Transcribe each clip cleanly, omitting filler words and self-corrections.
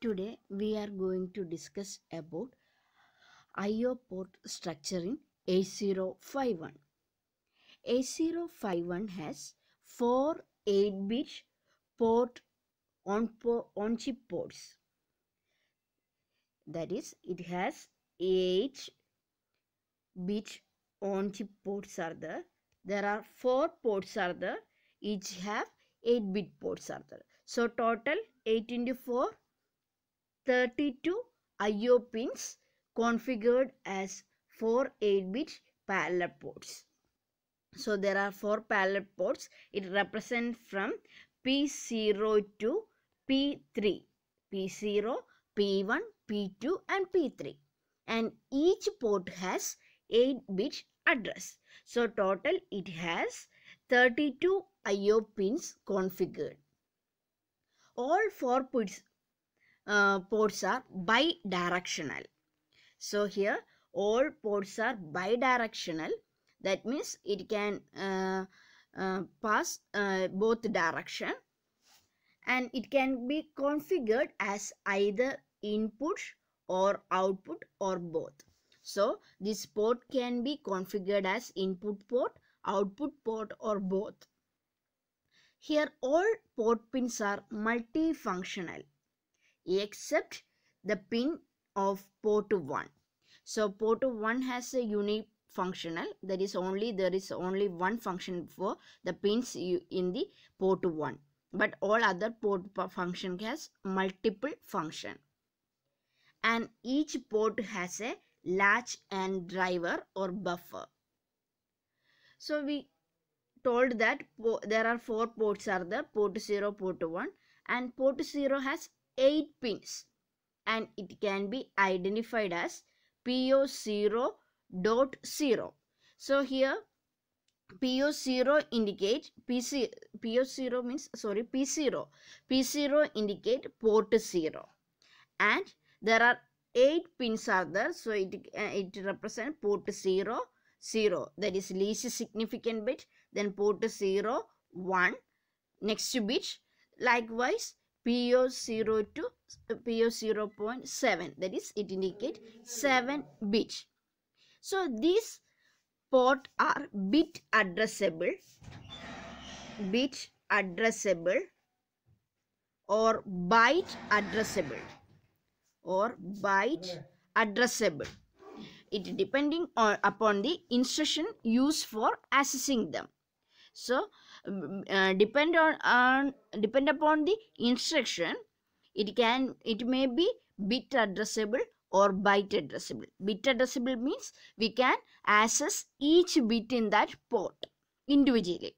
Today we are going to discuss about I/O port structure in 8051. 8051 has 4 8-bit port on chip ports. That is, it has 8-bit on chip ports are there. There are 4 ports are there. Each have 8-bit ports are there. So total 8 into 4, 32 I/O pins configured as 4 8-bit parallel ports. So there are 4 parallel ports. It represents from P0 to P3. P0, P1, P2 and P3. And each port has 8-bit address. So total it has 32 I/O pins configured. All 4 ports are bidirectional. So here all ports are bidirectional. That means it can pass both direction, and it can be configured as either input or output or both. So this port can be configured as input port, output port or both. Here all port pins are multifunctional except the pin of port 1. So port 1 has a unique functional, that is there is only one function for the pins in the port 1, but all other port function has multiple function, and each port has a latch and driver or buffer. So we told that there are 4 ports are there: port 0, port 1, and port 0 has 8 pins, and it can be identified as PO0.0. So here PO0 indicate PO0 means P0. P0 indicate port 0, and there are 8 pins are there. So it represents port 0, 0, that is least significant bit. Then port 0, 1, next bit. Likewise PO0 to PO0.7, that is it indicates 7 bit. So these ports are bit addressable or byte addressable. It depending upon the instruction used for accessing them. So depend upon the instruction, it may be bit addressable or byte addressable. Bit addressable means we can access each bit in that port individually.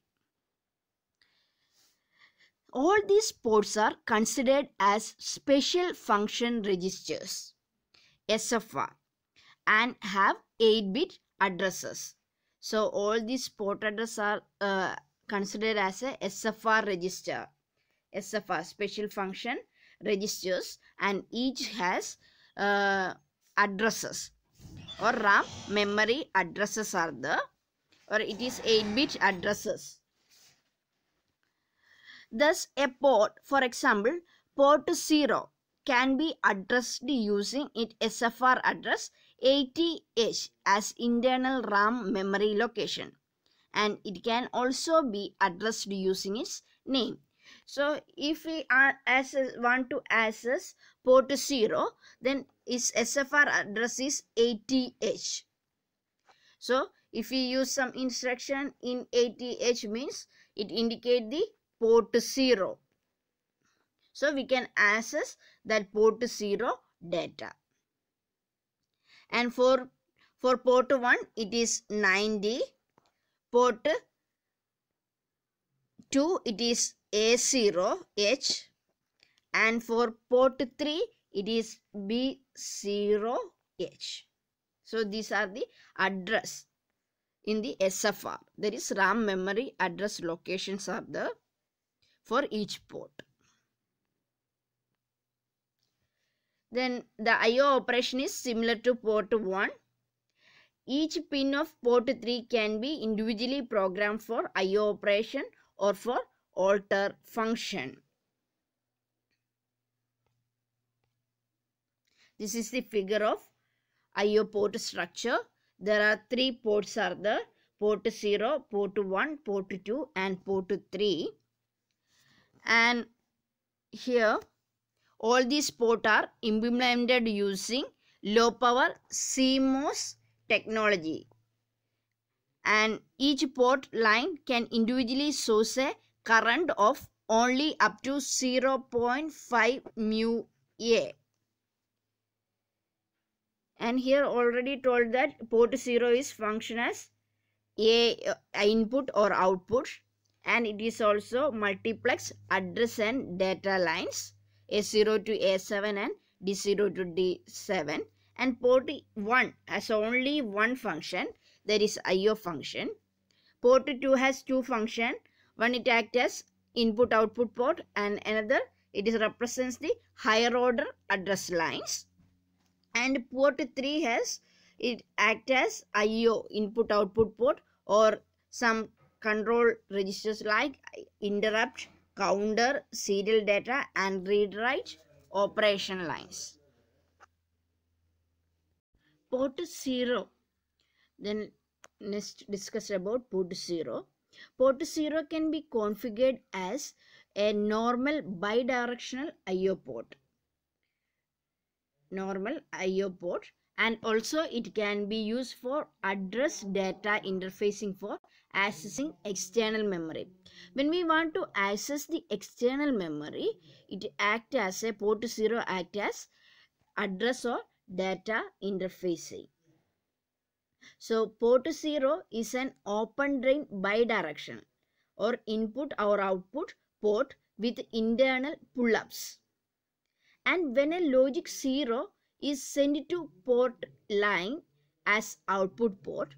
All these ports are considered as special function registers, SFR, and have 8-bit addresses. So all these port addresses are considered as a SFR register, SFR, special function registers, and each has addresses, or RAM memory addresses are there, or it is 8-bit addresses. Thus a port, for example port 0, can be addressed using its SFR address 80H as internal RAM memory location, and it can also be addressed using its name. So if we want to access port 0, then its SFR address is 80H. So if we use some instruction in 80H means it indicate the port 0. So we can access that port 0 data. And for port 1 it is 90, port 2 it is A0H, and for port 3 it is B0H. So these are the address in the SFR, that is RAM memory address locations are there for each port. Then the I/O operation is similar to port 1. Each pin of port 3 can be individually programmed for I/O operation or for alter function. This is the figure of I/O port structure. There are 3 ports are there: port 0, port 1, port 2 and port 3. And here all these ports are implemented using low power CMOS technology, and each port line can individually source a current of only up to 0.5 mu A. And here already told that port 0 is function as a input or output, and it is also multiplex address and data lines A0 to A7 and D0 to D7. And port 1 has only one function, that is I/O function. Port 2 has two functions. One, it acts as input output port, and another it is represents the higher order address lines. And port 3 has it act as I/O input output port or some control registers like interrupt, counter, serial data and read write operation lines. Port 0. Then next discuss about port 0. Port 0 can be configured as a normal bidirectional I/O port. Normal I/O port, and also it can be used for address data interfacing for accessing external memory. When we want to access the external memory, it acts as a port 0 act as address or data interfacing. So port 0 is an open drain bidirectional or input or output port with internal pull-ups. And when a logic 0 is sent to port line as output port,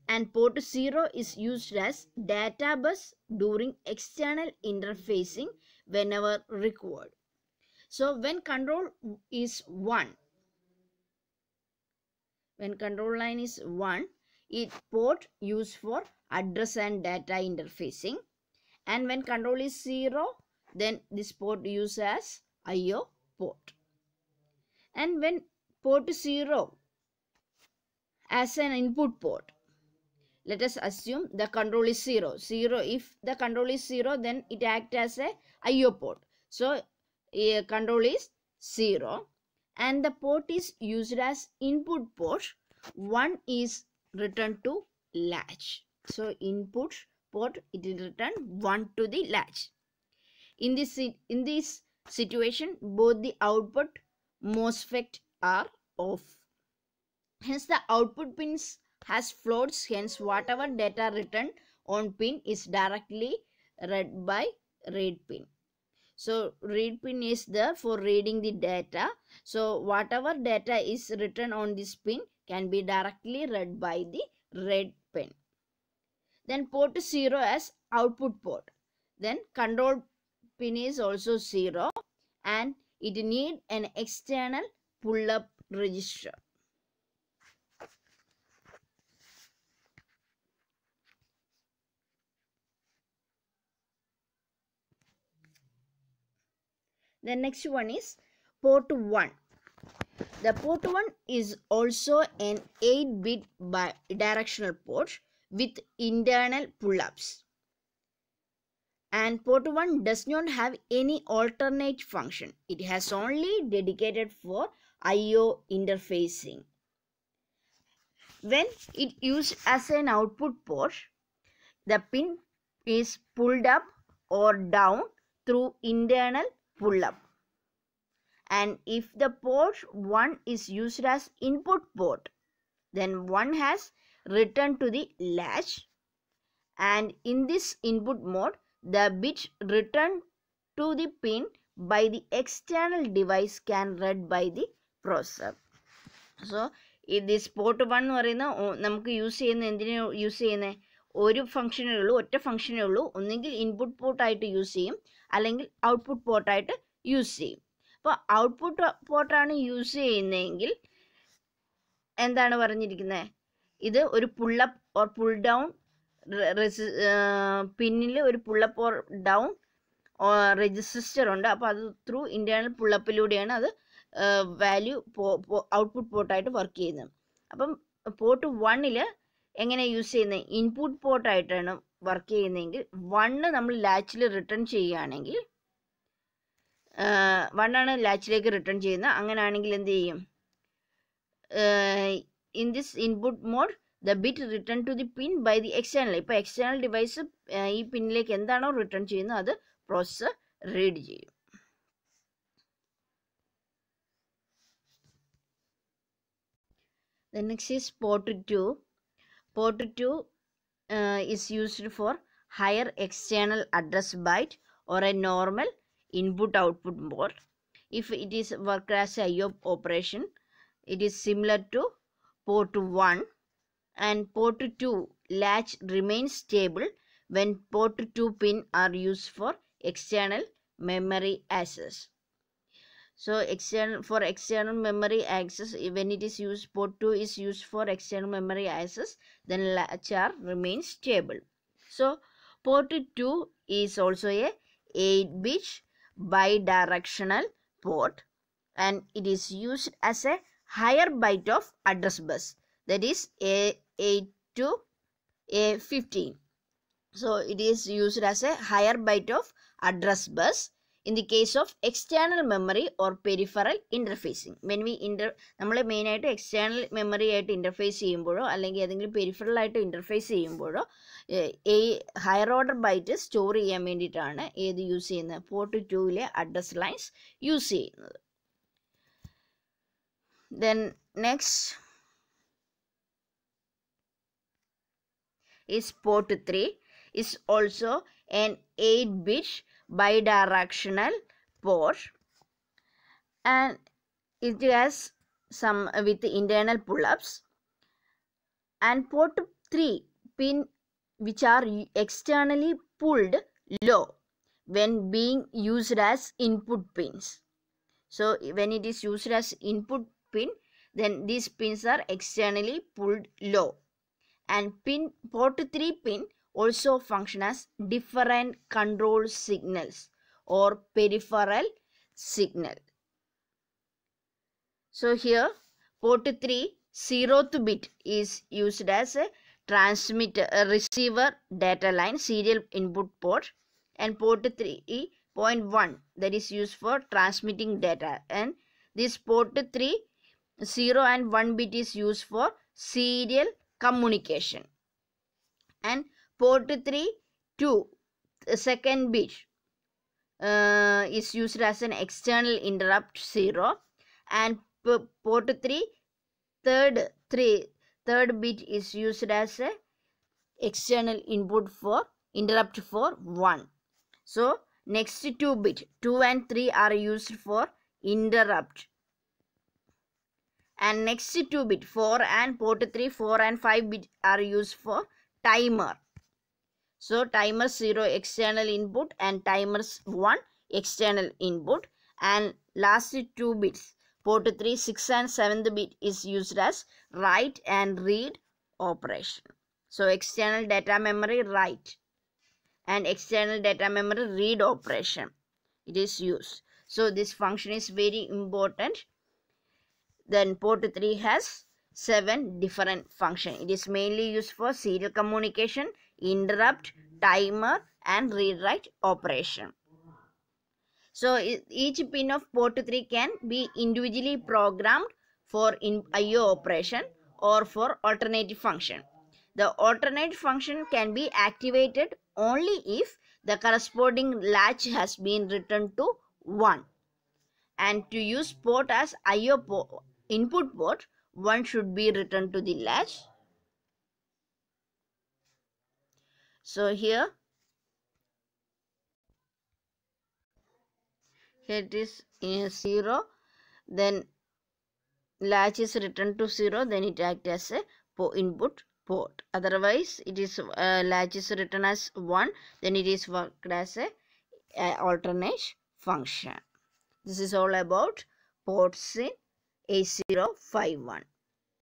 and port 0 is used as data bus during external interfacing whenever required. So when control is 1, when control line is 1, it port used for address and data interfacing, and when control is 0, then this port used as I/O port. And when port 0 as an input port, let us assume the control is 0. If the control is 0, then it acts as a I/O port. So control is 0 and the port is used as input port. 1 is returned to latch. So input port, it will return 1 to the latch. In this situation, both the output MOSFET are off. Hence the output pins has floats. Hence whatever data written on pin is directly read by read pin. So read pin is there for reading the data. So whatever data is written on this pin can be directly read by the read pin. Then port 0 as output port. Then control pin is also 0 and it need an external pull-up register. The next one is port 1. The port 1 is also an 8-bit bidirectional port with internal pull-ups. And port 1 does not have any alternate function. It has only dedicated for I/O interfacing. When it used as an output port, the pin is pulled up or down through internal pull-up. And if the port 1 is used as input port, then 1 has returned to the latch, and in this input mode, the bit returned to the pin by the external device can read by the processor. So this port 1 എന്ന് പറയുന്ന നമുക്ക് use ചെയ്യുന്ന എന്തിനാ use ചെയ്യുന്നത്? ഒരു ഫംഗ്ഷനേ ഉള്ളൂ, ഒറ്റ ഫംഗ്ഷനേ ഉള്ളൂ. ഒന്നെങ്കിൽ ഇൻപുട്ട് പോർട്ടായിട്ട് യൂസ് ചെയ്യും, അല്ലെങ്കിൽ ഔട്ട്പുട്ട് പോർട്ടായിട്ട് യൂസ് ചെയ്യും. അപ്പോൾ ഔട്ട്പുട്ട് പോർട്ടാണ് യൂസ് ചെയ്യുന്നതെങ്കിൽ എന്താണ് പറഞ്ഞിരിക്കുന്നത്? ഇത് ഒരു പുള്ളപ്പ് ഓർ പുൾ ഡൗൺ പിന്നിൽ ഒരു പുള്ളപ്പ് ഓർ ഡൗൺ രജിസ്റ്റർ ഉണ്ട്. അപ്പോൾ അത് ത്രൂ ഇന്റേണൽ പുള്ളപ്പിലൂടെയാണ് അത് വാല്യൂ ഔട്ട്പുട്ട് പോർട്ടായിട്ട് വർക്ക് ചെയ്യുന്നത്. അപ്പം പോർട്ട് 1 എങ്ങനെ യൂസ് ചെയ്യുന്നത്? ഇൻപുട്ട് പോർട്ടായിട്ടാണ് വർക്ക് ചെയ്യുന്നതെങ്കിൽ 1 നമ്മൾ ലാച്ചിൽ റിട്ടേൺ ചെയ്യുകയാണെങ്കിൽ 1 ആണ് ലാച്ചിലേക്ക് റിട്ടേൺ ചെയ്യുന്നത്. അങ്ങനെയാണെങ്കിൽ എന്ത് ചെയ്യും? In this input mode the bit return to the pin by the external. ഇപ്പോൾ എക്സ്റ്റേണൽ ഡിവൈസ് ഈ പിന്നിലേക്ക് എന്താണോ റിട്ടേൺ ചെയ്യുന്നത് അത് പ്രോസസ്സർ റീഡ് ചെയ്യും. The next is port 2. Port 2 is used for higher external address byte or a normal input-output port. If it is work as a IO operation, it is similar to port 1, and port 2 latch remains stable when port 2 pin are used for external memory access. So for external memory access, when it is used, port 2 is used for external memory access, then latch remains stable. So port 2 is also a 8-bit bidirectional port, and it is used as a higher byte of address bus, that is A8 to A15. So it is used as a higher byte of address bus in the case of external memory or peripheral interfacing. When we നമ്മൾ മെയിനായിട്ട് external memory ആയിട്ട് interface ചെയ്യുമ്പോഴോ അല്ലെങ്കിൽ ഏതെങ്കിലും peripheral ആയിട്ട് interface ചെയ്യുമ്പോഴോ higher order byte store ചെയ്യാൻ വേണ്ടിയിട്ടാണ് ഏത് യൂസ് ചെയ്യുന്നത്? പോർട്ട് 2 അഡ്രസ് ലൈൻസ് യൂസ് ചെയ്യുന്നത്. Then next is port 3. Is also an 8-bit bidirectional port, and it has some with internal pull-ups, and port 3 pin which are externally pulled low when being used as input pins. So when it is used as input pin, then these pins are externally pulled low, and port 3 pin also function as different control signals or peripheral signal. So here port 3 0th bit is used as a receiver data line serial input port, and port 3.1 that is used for transmitting data, and this port 3 0 and 1 bit is used for serial communication, and port 3 2 second bit is used as an external interrupt 0, and port 3 third bit is used as a external input for interrupt for 1. So next 2 bit 2 and 3 are used for interrupt, and next 2 bit 4 and port 3 4 and 5 bit are used for timer. So timer 0 external input and timers 1 external input, and last 2 bits port 3 6 and 7th bit is used as write and read operation. So external data memory write and external data memory read operation it is used. So this function is very important. Then port 3 has 7 different functions. It is mainly used for serial communication, interrupt, timer, and read-write operation. So each pin of port 3 can be individually programmed for IO operation or for alternative function. The alternate function can be activated only if the corresponding latch has been returned to 1. And to use port as IO input port, 1 should be returned to the latch. So here it is 0, then latch is returned to 0, then it acts as a input port. Otherwise it is latch is written as 1, then it is worked as a alternate function. This is all about ports in 8051.